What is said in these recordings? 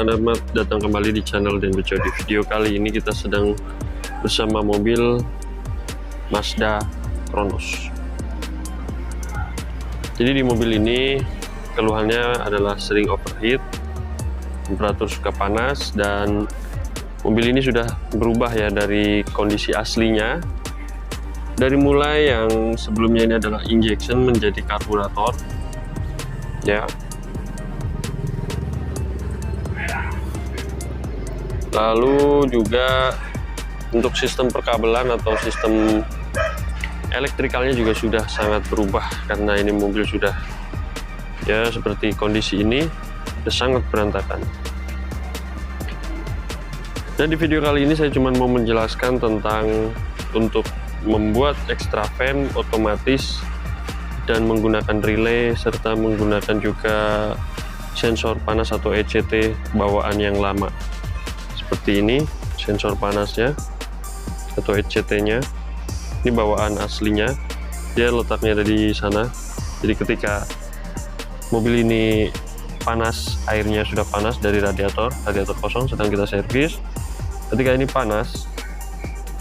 Selamat datang kembali di channel Denbeco. Di video kali ini kita sedang bersama mobil Mazda Cronos. Jadi di mobil ini keluhannya adalah sering overheat, temperatur suka panas, dan mobil ini sudah berubah ya dari kondisi aslinya. Dari mulai yang sebelumnya ini adalah injection menjadi karburator ya. Lalu juga untuk sistem perkabelan atau sistem elektrikalnya juga sudah sangat berubah, karena ini mobil sudah ya seperti kondisi ini, sudah sangat berantakan. Dan di video kali ini saya cuma mau menjelaskan tentang untuk membuat extra fan otomatis dan menggunakan relay, serta menggunakan juga sensor panas atau ECT bawaan yang lama. Seperti ini sensor panasnya atau ECT-nya, ini bawaan aslinya, dia letaknya ada di sana. Jadi ketika mobil ini panas, airnya sudah panas dari radiator kosong sedang kita servis. Ketika ini panas,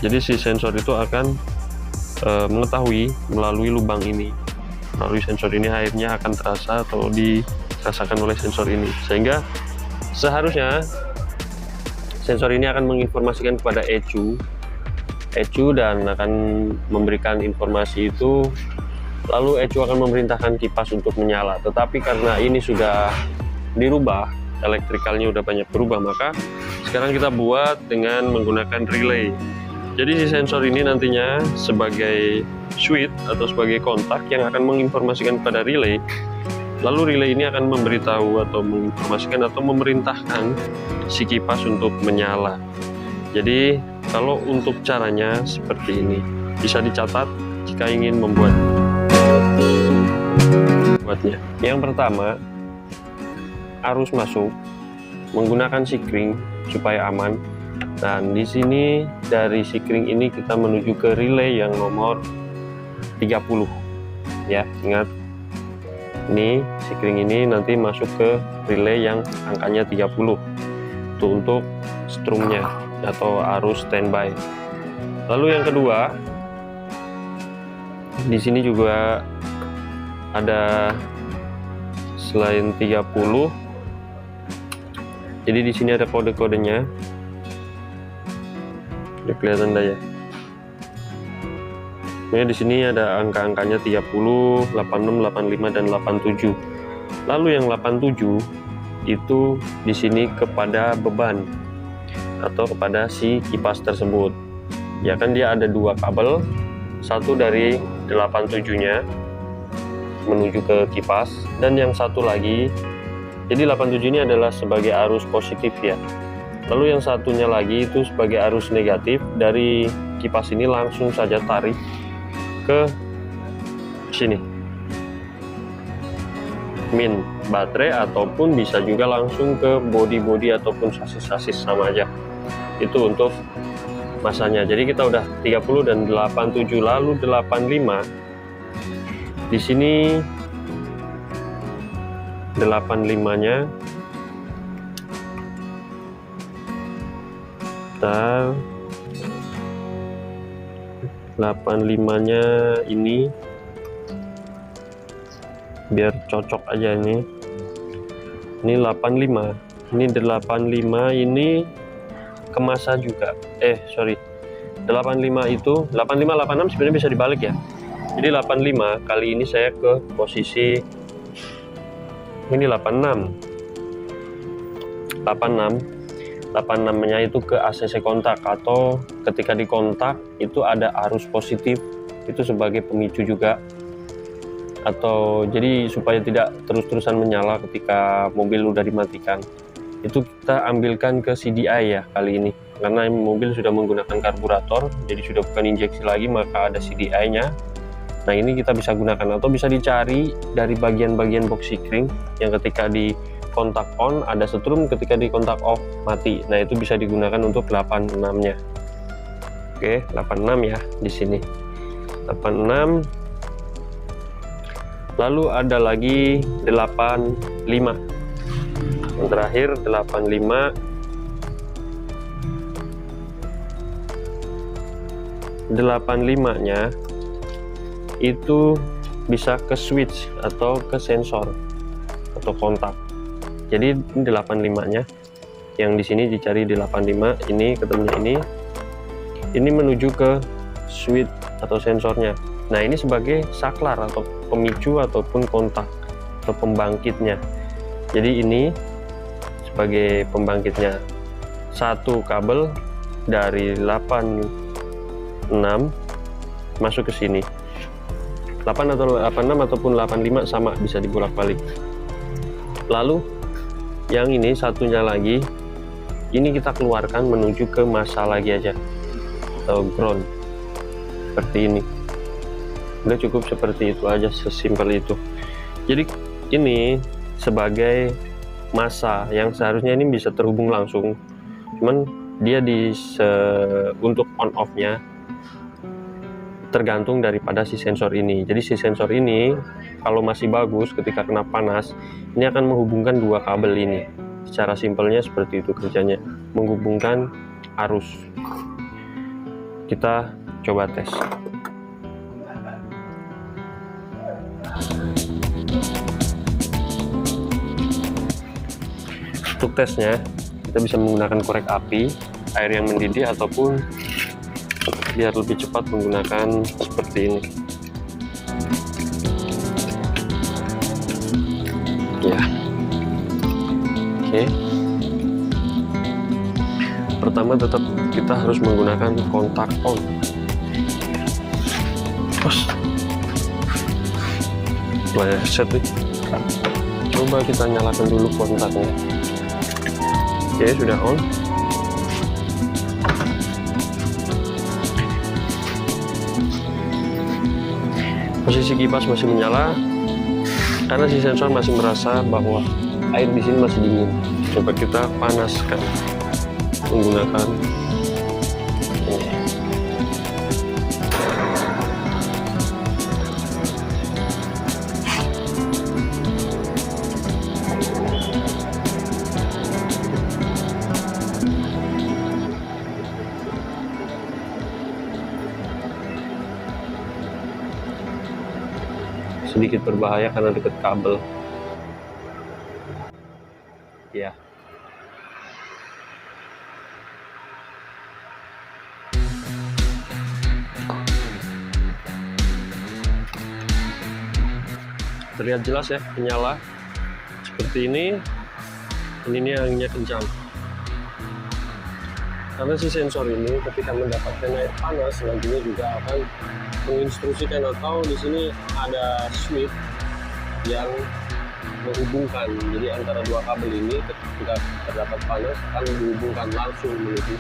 jadi si sensor itu akan mengetahui melalui lubang ini, melalui sensor ini airnya akan terasa atau dirasakan oleh sensor ini, sehingga seharusnya sensor ini akan menginformasikan kepada ECU dan akan memberikan informasi itu, lalu ECU akan memerintahkan kipas untuk menyala. Tetapi karena ini sudah dirubah, elektrikalnya udah banyak berubah, maka sekarang kita buat dengan menggunakan relay. Jadi si sensor ini nantinya sebagai switch atau sebagai kontak yang akan menginformasikan kepada relay. Lalu relay ini akan memberitahu atau menginformasikan atau memerintahkan si kipas untuk menyala. Jadi kalau untuk caranya seperti ini, bisa dicatat jika ingin membuatnya. Yang pertama, arus masuk menggunakan sikring supaya aman. Dan di sini dari sikring ini kita menuju ke relay yang nomor 30 ya, ingat. Ini sikring ini nanti masuk ke relay yang angkanya 30 itu untuk strumnya atau arus standby. Lalu yang kedua, di sini juga ada selain 30, jadi di sini ada kode-kodenya, udah kelihatan dah ya. Nah, di sini ada angka-angkanya 30, 86, 85 dan 87. Lalu yang 87 itu di sini kepada beban atau kepada si kipas tersebut. Ya kan dia ada dua kabel, satu dari 87-nya menuju ke kipas, dan yang satu lagi, jadi 87 ini adalah sebagai arus positif ya. Lalu yang satunya lagi itu sebagai arus negatif. Dari kipas ini langsung saja tarik ke sini, min baterai, ataupun bisa juga langsung ke body ataupun sasis sama aja. Itu untuk masanya. Jadi kita udah 30 dan 87, lalu 85. Di sini 85-nya kita 85-nya ini biar cocok aja ini 85, ini 85 ini ke masa juga, 85 itu 85 86 sebenarnya bisa dibalik ya. Jadi 85 kali ini saya ke posisi ini 86-nya itu ke ACC kontak, atau ketika dikontak itu ada arus positif, itu sebagai pemicu juga, atau jadi supaya tidak terus-terusan menyala ketika mobil udah dimatikan. Itu kita ambilkan ke CDI ya kali ini, karena mobil sudah menggunakan karburator, jadi sudah bukan injeksi lagi, maka ada CDI-nya. Nah ini kita bisa gunakan, atau bisa dicari dari bagian-bagian box sikring yang ketika di kontak on ada setrum, ketika di kontak off mati. Nah itu bisa digunakan untuk 86-nya. Oke, 86 ya di sini. 86. Lalu ada lagi 85. Yang terakhir 85. 85-nya itu bisa ke switch atau ke sensor atau kontak. Jadi 85-nya yang di sini dicari di 85, ini ketemunya ini menuju ke switch atau sensornya. Nah, ini sebagai saklar atau pemicu ataupun kontak atau pembangkitnya. Jadi ini sebagai pembangkitnya. Satu kabel dari 86 masuk ke sini. 8 atau 86 ataupun 85 sama, bisa dibolak-balik. Lalu yang ini satunya lagi, ini kita keluarkan menuju ke masa lagi aja atau ground, seperti ini. Udah cukup seperti itu aja, sesimpel itu. Jadi ini sebagai masa yang seharusnya ini bisa terhubung langsung, cuman dia untuk on off nya tergantung daripada si sensor ini. Jadi si sensor ini kalau masih bagus, ketika kena panas ini akan menghubungkan dua kabel ini. Secara simpelnya seperti itu kerjanya, menghubungkan arus. Kita coba tes. Untuk tesnya kita bisa menggunakan korek api, air yang mendidih, ataupun biar lebih cepat menggunakan seperti ini. Ya, oke. Pertama tetap kita harus menggunakan kontak on. Set nih. Coba kita nyalakan dulu kontaknya. Oke, sudah on. Posisi kipas masih menyala karena si sensor masih merasa bahwa air di sini masih dingin. Coba kita panaskan menggunakan ini. Sedikit berbahaya karena dekat kabel. Ya. Terlihat jelas ya, menyala seperti ini. Ini anginnya kencang. Karena si sensor ini ketika mendapatkan air panas nantinya juga akan menginstruksikan, atau di sini ada switch yang menghubungkan. Jadi antara dua kabel ini ketika terdapat panas akan dihubungkan langsung menuju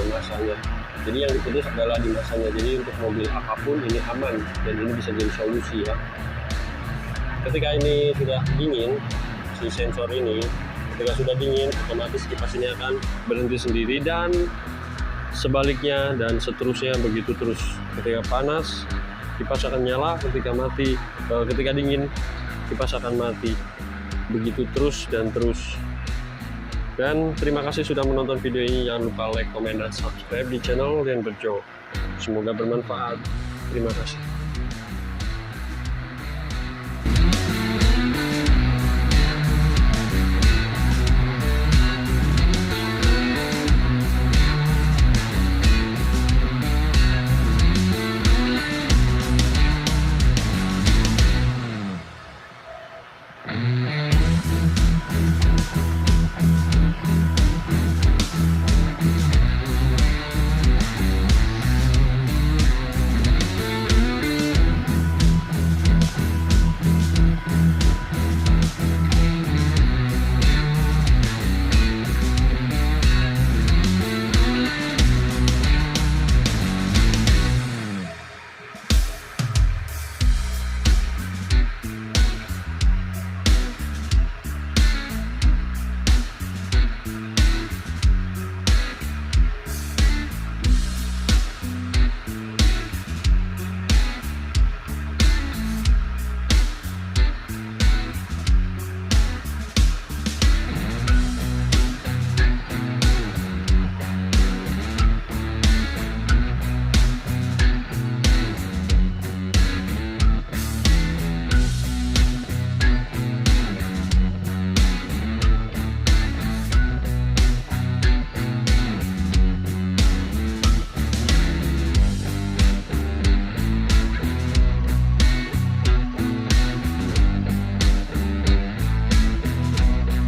masanya. Jadi yang diputus adalah di masanya. Jadi untuk mobil apapun ini aman dan ini bisa jadi solusi ya. Ketika ini sudah dingin, si sensor ini ketika sudah dingin otomatis kipas ini akan berhenti sendiri, dan sebaliknya dan seterusnya begitu terus. Ketika panas kipas akan nyala, ketika dingin kipas akan mati, begitu terus dan terus. Dan terima kasih sudah menonton video ini. Jangan lupa like, komen, dan subscribe di channel Rian Bejo. Semoga bermanfaat. Terima kasih.